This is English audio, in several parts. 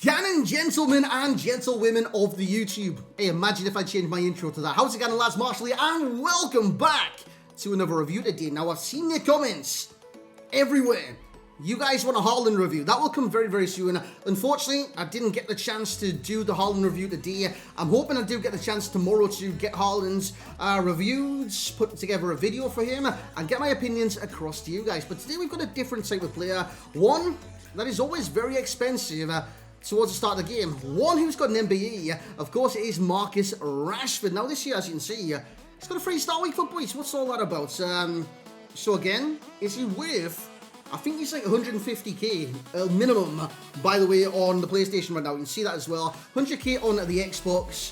Gannon, gentlemen and gentlewomen of the YouTube. Hey, imagine if I changed my intro to that. How's it going, lads? Marshall here, and welcome back to another review today. Now, I've seen your comments everywhere. You guys want a Haaland review. That will come very, very soon. Unfortunately, I didn't get the chance to do the Haaland review today. I'm hoping I do get the chance tomorrow to get Haaland's reviews, put together a video for him, and get my opinions across to you guys. But today we've got a different type of player. One that is always very expensive towards the start of the game. One who's got an MBE. Of course, it is Marcus Rashford. Now, this year, as you can see, he's got a 3-star week for boys. What's all that about? So again, is he worth... I think he's like 150k minimum, by the way, on the PlayStation right now. You can see that as well. 100k on the Xbox.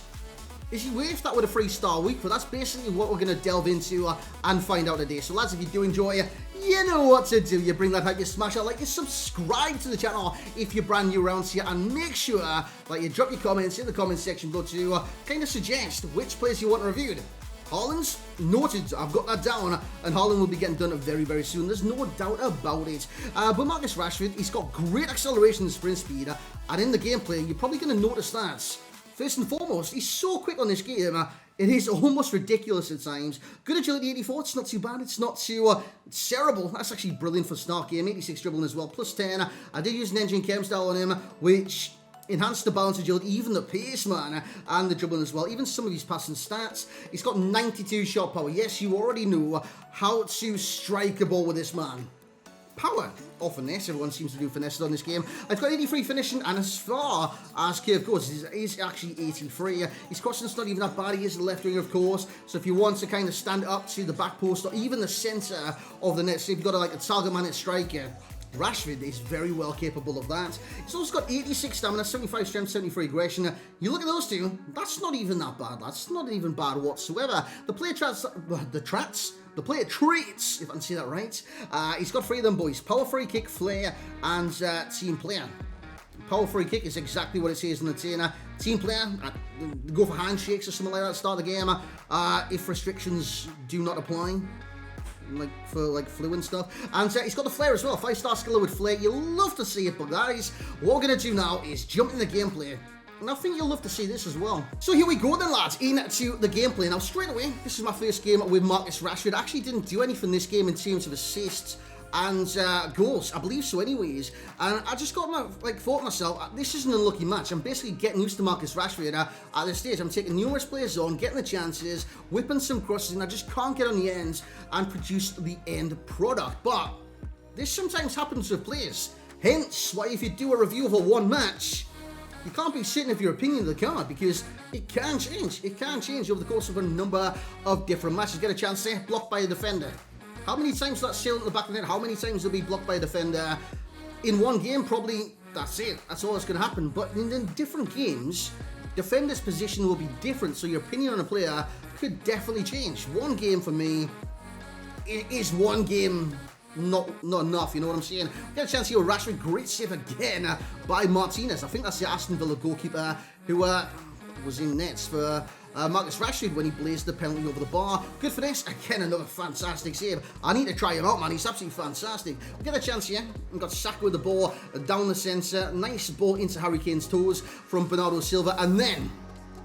Is he worth that with a 3-star week? But that's basically what we're going to delve into and find out today. So lads, if you do enjoy, you know what to do. You bring that hype, you smash that like, you subscribe to the channel if you're brand new around here, and make sure that you drop your comments in the comment section below to kind of suggest which players you want reviewed. Haaland's noted, I've got that down, and Haaland will be getting done very, very soon. There's no doubt about it. But Marcus Rashford, he's got great acceleration and sprint speed, and in the gameplay, you're probably going to notice that. First and foremost, he's so quick on this game, it is almost ridiculous at times. Good agility 84, it's not too bad, it's not too terrible. That's actually brilliant for start game, 86 dribbling as well, plus 10. I did use an engine chem style on him, which... enhanced the balance, agility, even the pace, man, and the dribbling as well. Even some of his passing stats. He's got 92 shot power. Yes, you already know how to strike a ball with this man. Power or finesse. Everyone seems to do finesse on this game. I've got 83 finishing, and as far as curve goes, he's actually 83. His crossing's not even that bad. He is the left winger, of course. So if you want to kind of stand up to the back post or even the centre of the net, so if you've got like a target man at striker, Rashford is very well capable of that. He's also got 86 stamina, 75 strength, 73 aggression. You look at those two, that's not even that bad. That's not even bad whatsoever. The player traits, if I can say that right. He's got 3 of them boys: power, free kick, flair, and team player. Power free kick is exactly what it says in the tin. Team player, go for handshakes or something like that at the start of the game, if restrictions do not apply. Like for like flu and stuff, and he's got the flair as well, 5-star skiller with flair. You love to see it, but guys, what we're gonna do now is jump in the gameplay, and I think you'll love to see this as well. So here we go then, lads, into the gameplay. Now straight away, this is my first game with Marcus Rashford. I actually didn't do anything this game in terms of assists and goals, I believe so anyways, and I just got thought to myself, this is an unlucky match. I'm basically getting used to Marcus Rashford at this stage. I'm taking numerous players on, getting the chances, whipping some crosses, and I just can't get on the ends and produce the end product. But this sometimes happens with players, hence why if you do a review of a one match, you can't be sitting with your opinion of the card, because it can change. It can change over the course of a number of different matches. Get a chance there, blocked by a defender. How many times will that sail into the back of the net? How many times will be blocked by a defender? In one game, probably that's it. That's all that's going to happen. But in different games, defender's position will be different. So your opinion on a player could definitely change. One game for me, it is one game not enough, you know what I'm saying? Get a chance here with Rashford. Great save again by Martinez. I think that's the Aston Villa goalkeeper who was in nets for... Marcus Rashford when he blazed the penalty over the bar. Good for this. Again, another fantastic save. I need to try him out, man. He's absolutely fantastic. We get a chance here. We got Saka with the ball down the centre. Nice ball into Harry Kane's toes from Bernardo Silva. And then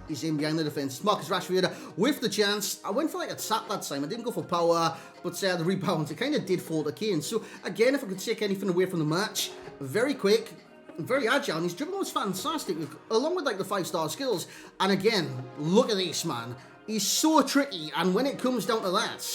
he's in behind the defence. Marcus Rashford with the chance. I went for like a tap that time. I didn't go for power, but the rebound, it kind of did fall to Kane. So again, if I could take anything away from the match, very quick, very agile, and his dribbling was fantastic, along with like the 5-star skills. And again, look at this, man. He's so tricky, and when it comes down to that,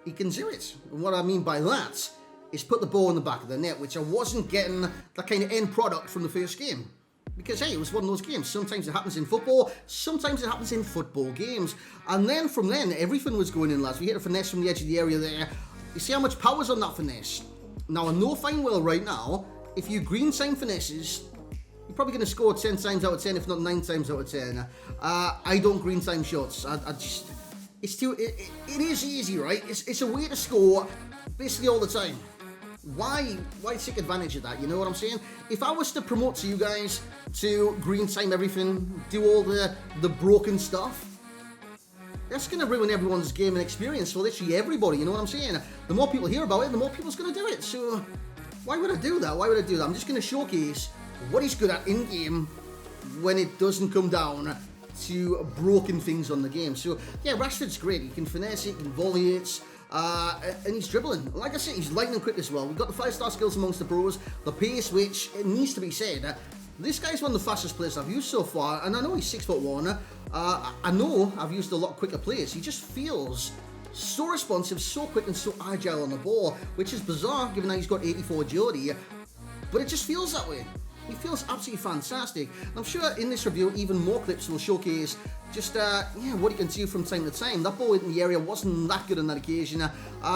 he can do it. And what I mean by that is put the ball in the back of the net, which I wasn't getting that kind of end product from the first game. Because, hey, it was one of those games. Sometimes it happens in football, sometimes it happens in football games. And then from then, everything was going in, lads. We hit a finesse from the edge of the area there. You see how much power's on that finesse? Now, I know fine well right now, if you green sign finesses, you're probably going to score 10 times out of 10, if not 9 times out of 10. I don't green time shots. It's too, it is easy, right? It's a way to score basically all the time. Why take advantage of that? You know what I'm saying? If I was to promote to you guys to green time everything, do all the broken stuff, that's going to ruin everyone's gaming experience for literally everybody, you know what I'm saying? The more people hear about it, the more people's going to do it. So why would I do that? Why would I do that? I'm just going to showcase what he's good at in-game when it doesn't come down to broken things on the game. So, yeah, Rashford's great. He can finesse it, he can volley it, and he's dribbling. Like I said, he's lightning quick as well. We've got the 5-star skills amongst the pros, the pace, which it needs to be said. This guy's one of the fastest players I've used so far, and I know he's 6'1". I know I've used a lot quicker players. He just feels so responsive, so quick, and so agile on the ball, which is bizarre given that he's got 84 agility, but it just feels that way. He feels absolutely fantastic. And I'm sure in this review, even more clips will showcase just what he can do from time to time. That ball in the area wasn't that good on that occasion.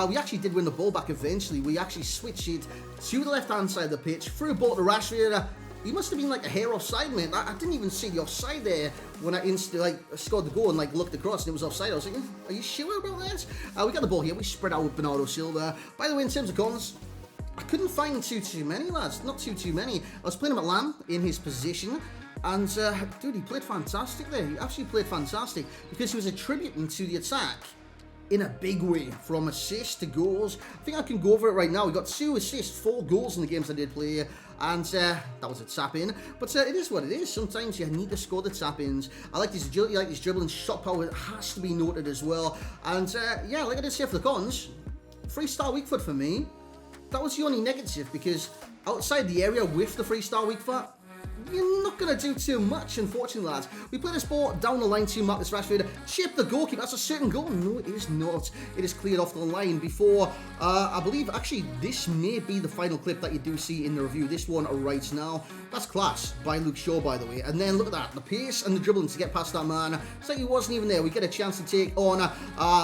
We actually did win the ball back eventually. We actually switched it to the left-hand side of the pitch, threw a ball to Rashford. He must have been like a hair offside, mate. I didn't even see the offside there when I instantly scored the goal and looked across and it was offside. I was like, are you sure about that? We got the ball here. We spread out with Bernardo Silva. By the way, in terms of cons, I couldn't find too many, lads. Not too many. I was playing him at Lamb in his position. And, dude, he played fantastic there. He actually played fantastic because he was attributing to the attack in a big way, from assists to goals. I think I can go over it right now. We got 2 assists, 4 goals in the games I did play, and that was a tap-in. But it is what it is. Sometimes you need to score the tap-ins. I like his agility, I like his dribbling, shot power. It has to be noted as well. And, yeah, like I did say for the cons, 3-star weak foot for me. That was the only negative, because outside the area with the 3-star weak foot, you're not going to do too much, unfortunately, lads. We play this ball down the line to Marcus Rashford. Chip the goalkeeper. That's a certain goal. No, it is not. It is cleared off the line before, I believe, actually, this may be the final clip that you do see in the review. This one right now. That's class by Luke Shaw, by the way. And then look at that. The pace and the dribbling to get past that man. It's like he wasn't even there. We get a chance to take on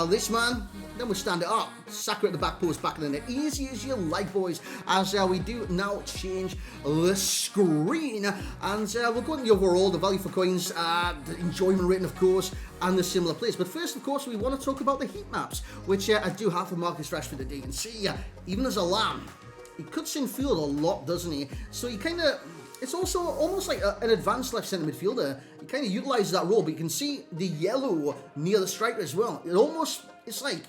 this man. Then we stand it up, Saka at the back post, back in the net. Easy as you like, boys, as we do now change the screen. And we'll go into the overall, the value for coins, the enjoyment rating, of course, and the similar plays. But first, of course, we want to talk about the heat maps, which I do have for Marcus Rashford today. You can see, even as a lamb, he cuts in field a lot, doesn't he? So he kind of... It's also almost like an advanced left centre midfielder. He kind of utilises that role, but you can see the yellow near the striker as well. It's like...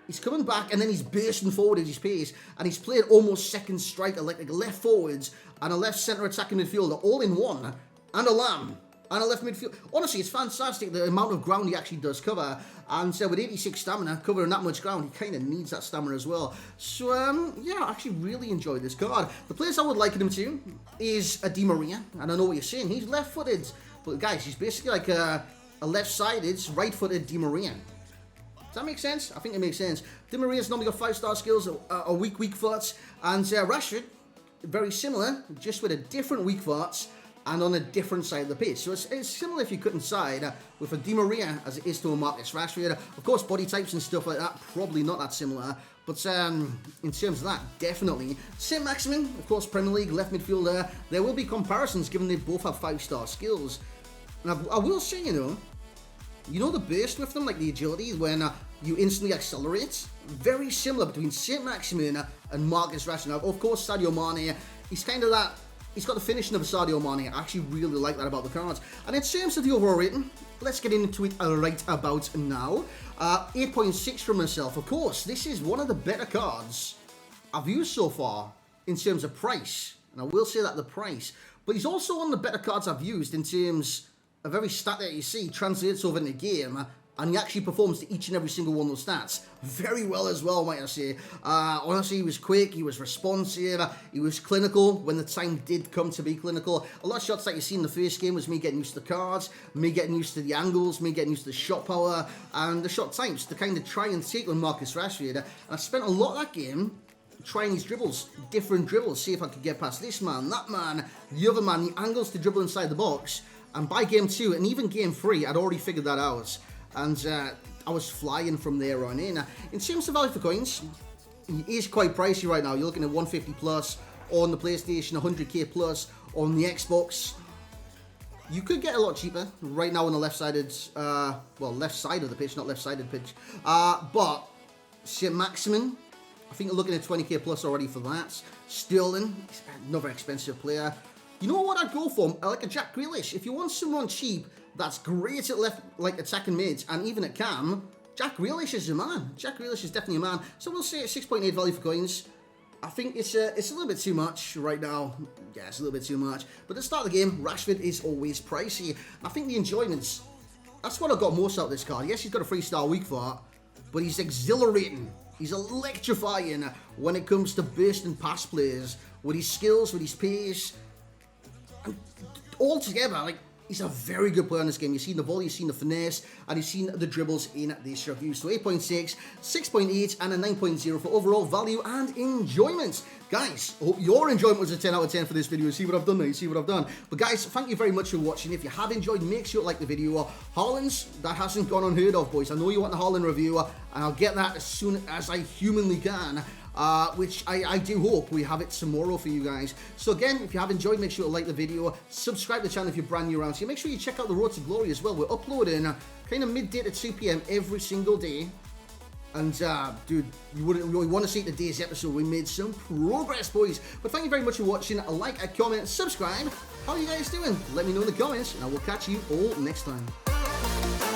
He's coming back and then he's bursting forward at his pace, and he's played almost second striker, like left forwards and a left centre attacking midfielder all in one, and a lamb and a left midfield. Honestly, it's fantastic the amount of ground he actually does cover, and with 86 stamina, covering that much ground, he kind of needs that stamina as well. So, yeah, I actually really enjoyed this card. The players I would liken him to is a Di Maria, and I know what you're saying. He's left-footed, but guys, he's basically like a left-sided, right-footed Di Maria. Does that make sense? I think it makes sense. Di Maria's normally got 5-star skills, a weak foot, and Rashford, very similar, just with a different weak foot and on a different side of the pitch. So it's similar if you couldn't side with a Di Maria as it is to a Marcus Rashford. Of course, body types and stuff like that, probably not that similar. But in terms of that, definitely. Saint-Maximin, of course, Premier League, left midfielder. There will be comparisons given they both have 5-star skills. And I will say, you know the burst with them, like the agility, when you instantly accelerate? Very similar between Saint-Maximin and Marcus Rashford. Now, of course, Sadio Mane, he's kind of that, he's got the finishing of Sadio Mane. I actually really like that about the cards. And in terms of the overall rating, let's get into it right about now. 8.6 from myself. Of course, this is one of the better cards I've used so far in terms of price. And I will say that the price. But he's also one of the better cards I've used in terms of every stat that you see translates over in the game, and he actually performs to each and every single one of those stats very well as well, might I say. Honestly, he was quick, he was responsive, he was clinical when the time did come to be clinical. A lot of shots that you see in the first game was me getting used to the cards, me getting used to the angles, me getting used to the shot power, and the shot types to kind of try and take on Marcus Rashford. And I spent a lot of that game trying these dribbles, different dribbles, see if I could get past this man, that man, the other man, the angles to dribble inside the box. And by game 2, and even game 3, I'd already figured that out. And I was flying from there on in. In terms of value for coins, he is quite pricey right now. You're looking at 150 plus on the PlayStation, 100k plus on the Xbox. You could get a lot cheaper right now on the left-sided, left side of the pitch, not left-sided pitch. But Saint-Maximin, I think you're looking at 20k plus already for that. Sterling, another expensive player. You know what I'd go for? Like a Jack Grealish. If you want someone cheap that's great at left, like attacking mids, and even at cam, Jack Grealish is a man. Jack Grealish is definitely a man. So we'll say 6.8 value for coins. I think it's a little bit too much right now. Yeah, it's a little bit too much. But at the start of the game, Rashford is always pricey. I think the enjoyments, that's what I got most out of this card. Yes, he's got a 3-star weak for it, but he's exhilarating. He's electrifying when it comes to bursting past players with his skills, with his pace. And all together, like, he's a very good player in this game. You've seen the volley, you've seen the finesse, and you've seen the dribbles in this review. So 8.6, 6.8, and a 9.0 for overall value and enjoyment. Guys, I hope your enjoyment was a 10 out of 10 for this video. See what I've done there? You see what I've done? But guys, thank you very much for watching. If you have enjoyed, make sure to like the video. Haaland's, that hasn't gone unheard of, boys. I know you want the Haaland review, and I'll get that as soon as I humanly can. Which I do hope we have it tomorrow for you guys. So again, if you have enjoyed, make sure to like the video, subscribe to the channel if you're brand new around here. Make sure you check out the Road to Glory as well. We're uploading kind of midday to 2 PM every single day. And dude, you want to see today's episode. We made some progress, boys. But thank you very much for watching. A like, a comment, subscribe. How are you guys doing? Let me know in the comments, and I will catch you all next time.